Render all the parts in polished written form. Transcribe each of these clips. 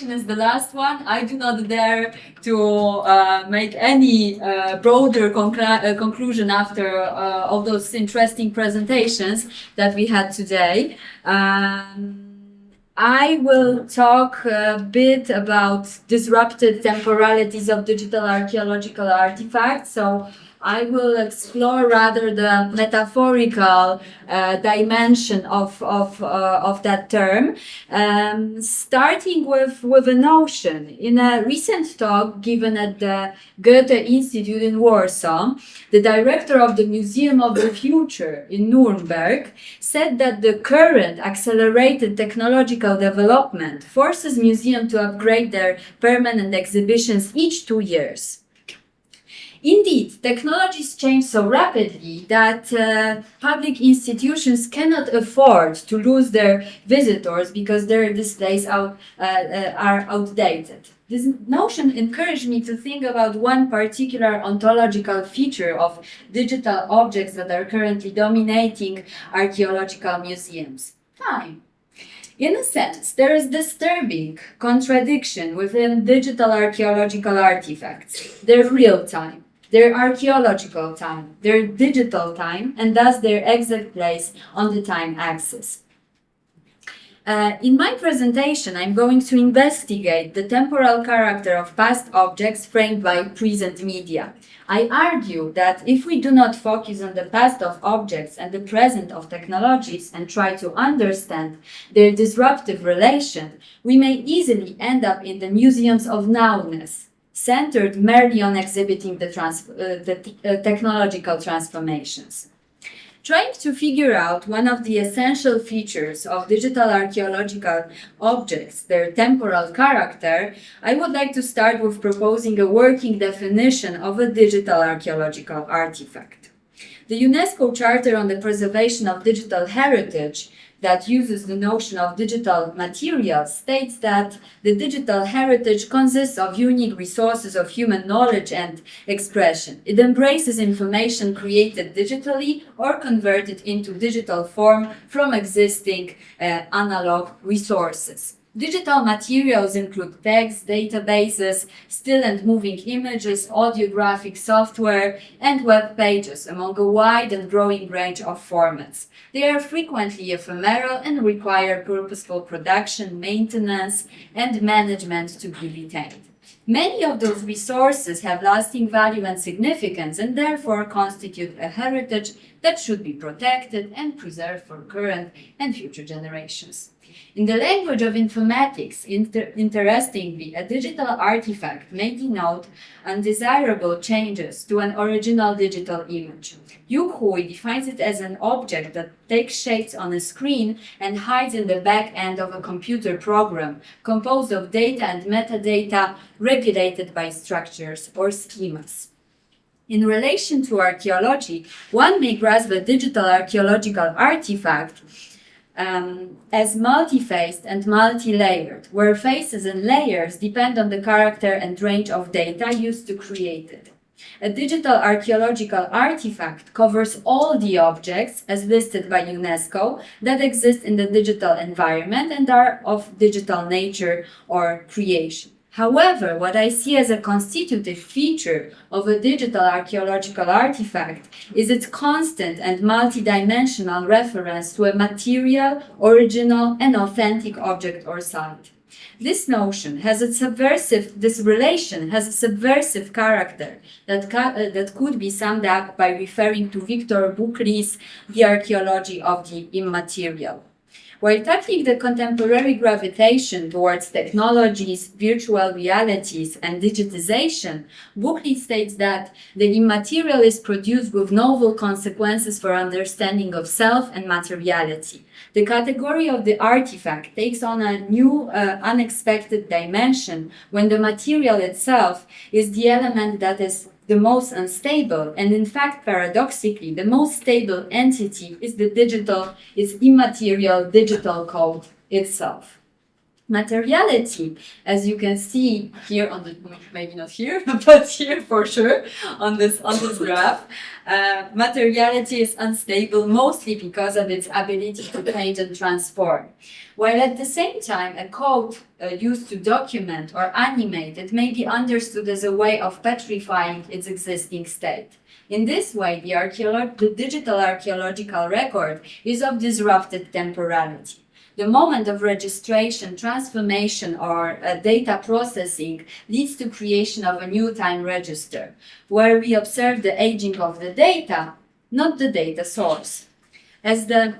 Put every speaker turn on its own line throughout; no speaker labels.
presentation is the last one. I do not dare to make any broader conclusion after all those interesting presentations that we had today. I will talk a bit about disrupted temporalities of digital archaeological artifacts. So I will explore rather the metaphorical dimension of that term, starting with a notion. In a recent talk given at the Goethe Institute in Warsaw, the director of the Museum of the Future in Nuremberg said that the current accelerated technological development forces museums to upgrade their permanent exhibitions each 2 years. Indeed, technologies change so rapidly that public institutions cannot afford to lose their visitors because their displays are outdated. This notion encouraged me to think about one particular ontological feature of digital objects that are currently dominating archaeological museums: time. In a sense, there is disturbing contradiction within digital archaeological artifacts: their real time, their archaeological time, their digital time, and thus their exact place on the time axis. In my presentation, I'm going to investigate the temporal character of past objects framed by present media. I argue that if we do not focus on the past of objects and the present of technologies and try to understand their disruptive relation, we may easily end up in the museums of nowness, centered merely on exhibiting the technological transformations. Trying to figure out one of the essential features of digital archaeological objects, their temporal character, I would like to start with proposing a working definition of a digital archaeological artifact. The UNESCO Charter on the Preservation of Digital Heritage, that uses the notion of digital materials, states that the digital heritage consists of unique resources of human knowledge and expression. It embraces information created digitally or converted into digital form from existing analog resources. Digital materials include text, databases, still and moving images, audiographic software, and web pages, among a wide and growing range of formats. They are frequently ephemeral and require purposeful production, maintenance, and management to be retained. Many of those resources have lasting value and significance and therefore constitute a heritage that should be protected and preserved for current and future generations. In the language of informatics, interestingly, a digital artifact may denote undesirable changes to an original digital image. Yu Hui defines it as an object that takes shapes on a screen and hides in the back end of a computer program, composed of data and metadata regulated by structures or schemas. In relation to archaeology, one may grasp a digital archaeological artifact as multi-phased and multi-layered, where phases and layers depend on the character and range of data used to create it. A digital archaeological artifact covers all the objects, as listed by UNESCO, that exist in the digital environment and are of digital nature or creation. However, what I see as a constitutive feature of a digital archaeological artifact is its constant and multidimensional reference to a material, original, and authentic object or site. This relation has a subversive character that could be summed up by referring to Victor Buckley's The Archaeology of the Immaterial. While tackling the contemporary gravitation towards technologies, virtual realities, and digitization, Buckley states that the immaterial is produced with novel consequences for understanding of self and materiality. The category of the artifact takes on a new, unexpected dimension when the material itself is the element that is the most unstable, and in fact, paradoxically, the most stable entity is immaterial digital code itself. Materiality, as you can see here on the, maybe not here, but here for sure on this graph, materiality is unstable mostly because of its ability to change and transform. While at the same time, a code used to document or animate it may be understood as a way of petrifying its existing state. In this way, the digital archaeological record is of disrupted temporality. The moment of registration, transformation, or data processing leads to creation of a new time register, where we observe the aging of the data, not the data source. As the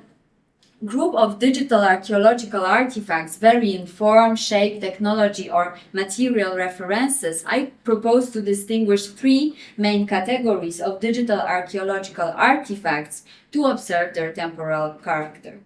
group of digital archaeological artifacts vary in form, shape, technology, or material references, I propose to distinguish three main categories of digital archaeological artifacts to observe their temporal character.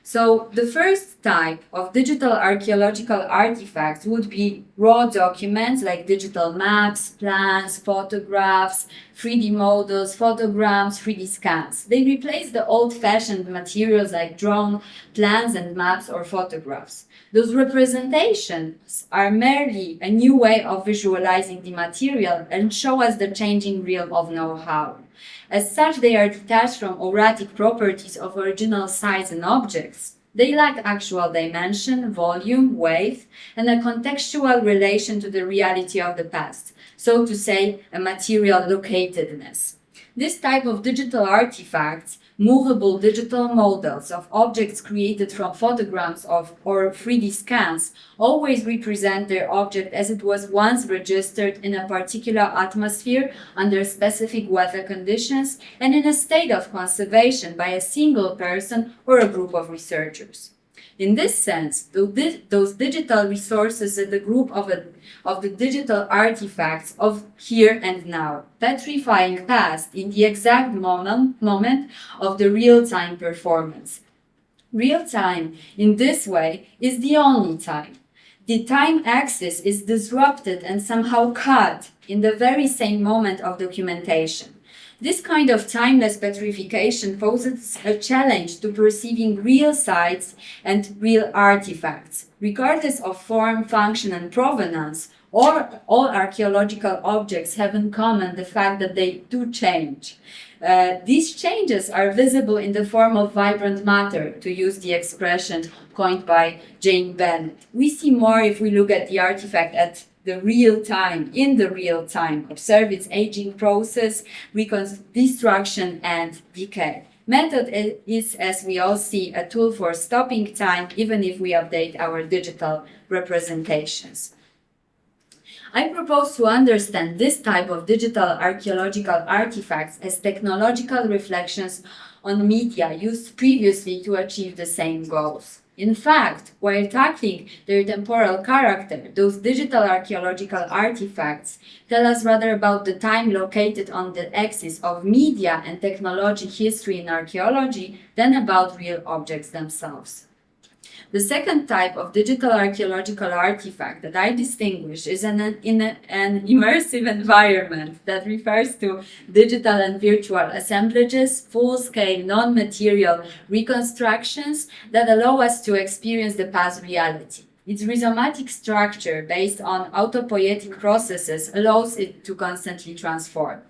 So the first type of digital archaeological artifacts would be raw documents like digital maps, plans, photographs, 3D models, photograms, 3D scans. They replace the old-fashioned materials like drawn plans and maps or photographs. Those representations are merely a new way of visualizing the material and show us the changing realm of know-how. As such, they are detached from auratic properties of original size and objects. They lack actual dimension, volume, weight, and a contextual relation to the reality of the past, so to say, a material locatedness. This type of digital artifacts, movable digital models of objects created from photograms or 3D scans, always represent their object as it was once registered in a particular atmosphere under specific weather conditions and in a state of conservation by a single person or a group of researchers. In this sense, those digital resources are the group of the digital artifacts of here and now, petrifying past in the exact moment of the real-time performance. Real-time, in this way, is the only time. The time axis is disrupted and somehow cut in the very same moment of documentation. This kind of timeless petrification poses a challenge to perceiving real sites and real artifacts. Regardless of form, function, and provenance, all archaeological objects have in common the fact that they do change. These changes are visible in the form of vibrant matter, to use the expression coined by Jane Bennett. We see more if we look at the artifact at the real time, in the real time, observe its aging process, destruction, and decay. Method is, as we all see, a tool for stopping time, even if we update our digital representations. I propose to understand this type of digital archaeological artifacts as technological reflections on media used previously to achieve the same goals. In fact, while tackling their temporal character, those digital archaeological artifacts tell us rather about the time located on the axis of media and technology history in archaeology than about real objects themselves. The second type of digital archaeological artifact that I distinguish is in an immersive environment that refers to digital and virtual assemblages, full-scale, non-material reconstructions that allow us to experience the past reality. Its rhizomatic structure, based on autopoietic processes, allows it to constantly transform.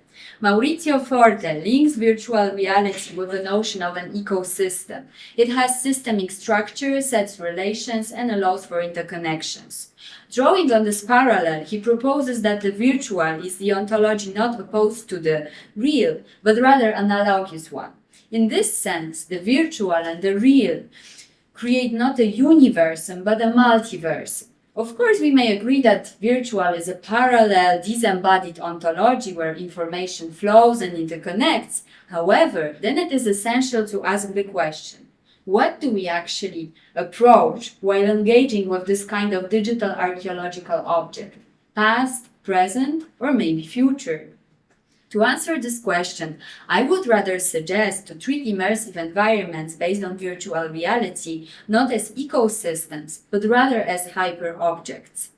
Maurizio Forte links virtual reality with the notion of an ecosystem. It has systemic structure, sets relations, and allows for interconnections. Drawing on this parallel, he proposes that the virtual is the ontology not opposed to the real, but rather analogous one. In this sense, the virtual and the real create not a universum, but a multiverse. Of course, we may agree that virtual is a parallel, disembodied ontology where information flows and interconnects. However, then it is essential to ask the question, what do we actually approach while engaging with this kind of digital archaeological object? Past, present, or maybe future? To answer this question, I would rather suggest to treat immersive environments based on virtual reality not as ecosystems, but rather as hyper-objects.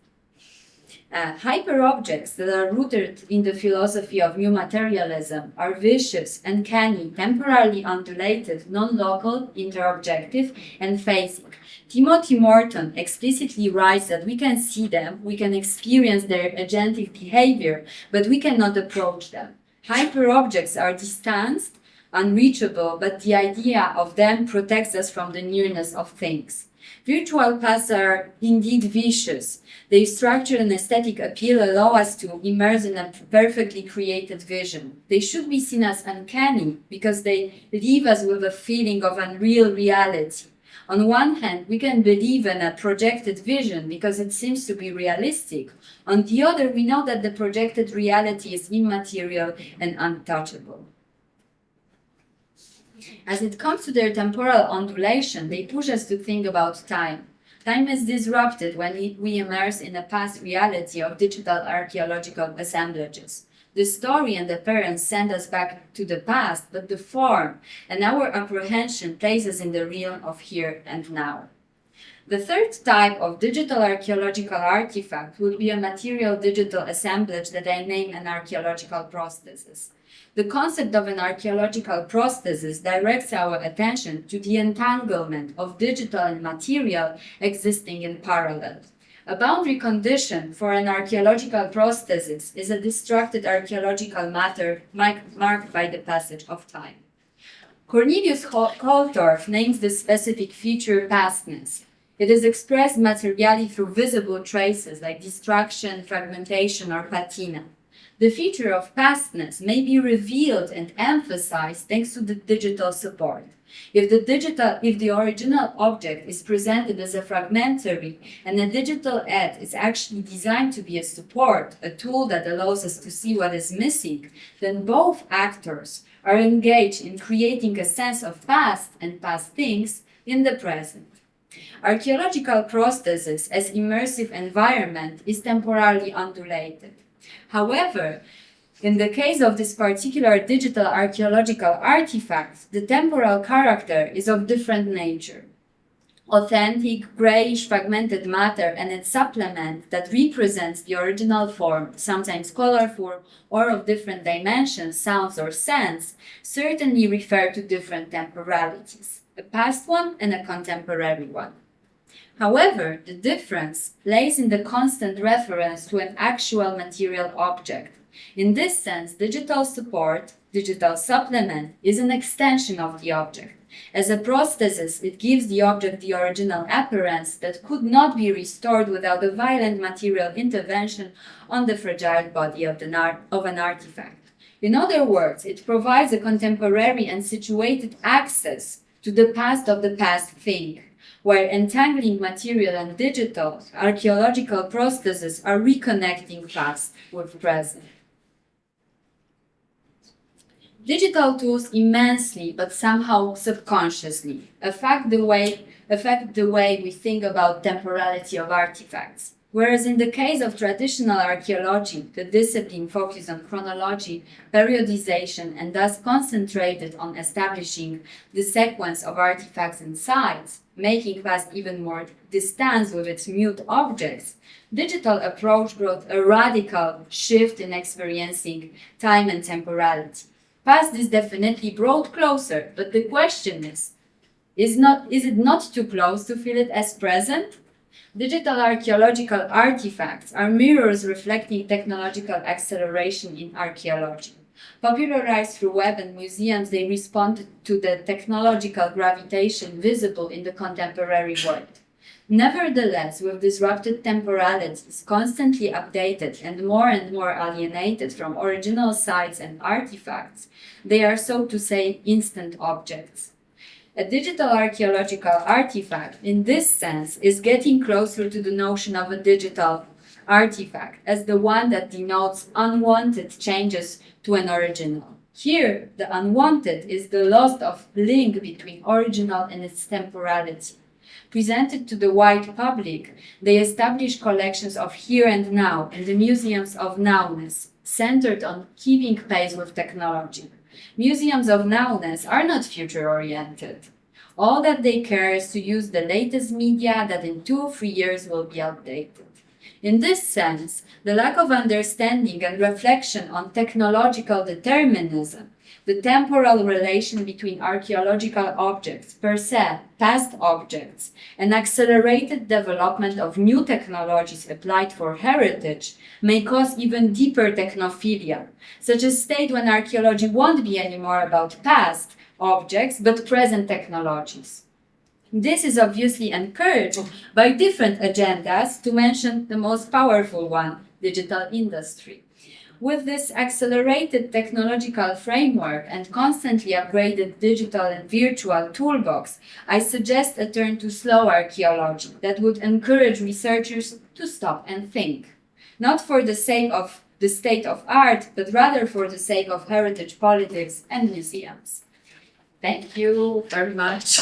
Hyperobjects that are rooted in the philosophy of new materialism are vicious, uncanny, temporally undulated, non-local, interobjective, and phasic. Timothy Morton explicitly writes that we can see them, we can experience their agentic behavior, but we cannot approach them. Hyperobjects are distanced, unreachable, but the idea of them protects us from the nearness of things. Virtual paths are indeed vicious. Their structure and aesthetic appeal allow us to immerse in a perfectly created vision. They should be seen as uncanny because they leave us with a feeling of unreal reality. On one hand, we can believe in a projected vision because it seems to be realistic. On the other, we know that the projected reality is immaterial and untouchable. As it comes to their temporal undulation, they push us to think about time. Time is disrupted when we immerse in a past reality of digital archaeological assemblages. The story and appearance send us back to the past, but the form and our apprehension places in the realm of here and now. The third type of digital archaeological artifact would be a material digital assemblage that I name an archaeological prosthesis. The concept of an archaeological prosthesis directs our attention to the entanglement of digital and material existing in parallel. A boundary condition for an archaeological prosthesis is a distracted archaeological matter marked by the passage of time. Cornelius Koltorf names this specific feature pastness. It is expressed materially through visible traces like distraction, fragmentation, or patina. The feature of pastness may be revealed and emphasized thanks to the digital support. If the original object is presented as a fragmentary and a digital add is actually designed to be a support, a tool that allows us to see what is missing, then both actors are engaged in creating a sense of past and past things in the present. Archaeological prosthesis as immersive environment is temporally undulated. However, in the case of this particular digital archaeological artifact, the temporal character is of different nature. Authentic, grayish, fragmented matter and its supplement that represents the original form, sometimes colorful or of different dimensions, sounds, or scents, certainly refer to different temporalities, a past one and a contemporary one. However, the difference lays in the constant reference to an actual material object. In this sense, digital support, digital supplement, is an extension of the object. As a prosthesis, it gives the object the original appearance that could not be restored without a violent material intervention on the fragile body of an artifact. In other words, it provides a contemporary and situated access to the past of the past thing, where entangling material and digital archaeological prostheses are reconnecting past with present. Digital tools immensely, but somehow subconsciously, affect the way we think about temporality of artifacts. Whereas in the case of traditional archaeology, the discipline focused on chronology, periodization, and thus concentrated on establishing the sequence of artifacts and sites, making past even more distant with its mute objects, digital approach brought a radical shift in experiencing time and temporality. Past is definitely brought closer, but the question is it not too close to feel it as present? Digital archaeological artifacts are mirrors reflecting technological acceleration in archaeology. Popularized through web and museums, they respond to the technological gravitation visible in the contemporary world. Nevertheless, with disrupted temporalities, constantly updated and more alienated from original sites and artifacts, they are, so to say, instant objects. A digital archaeological artifact, in this sense, is getting closer to the notion of a digital artifact as the one that denotes unwanted changes to an original. Here, the unwanted is the loss of link between original and its temporality. Presented to the wide public, they establish collections of here and now and the museums of nowness, centered on keeping pace with technology. Museums of nowness are not future-oriented. All that they care is to use the latest media that in 2 or 3 years will be outdated. In this sense, the lack of understanding and reflection on technological determinism, the temporal relation between archaeological objects per se, past objects, and accelerated development of new technologies applied for heritage may cause even deeper technophilia, such a state when archaeology won't be anymore about past objects but present technologies. This is obviously encouraged by different agendas, to mention the most powerful one, digital industry. With this accelerated technological framework and constantly upgraded digital and virtual toolbox, I suggest a turn to slow archaeology that would encourage researchers to stop and think, not for the sake of the state of art, but rather for the sake of heritage politics and museums. Thank you very much.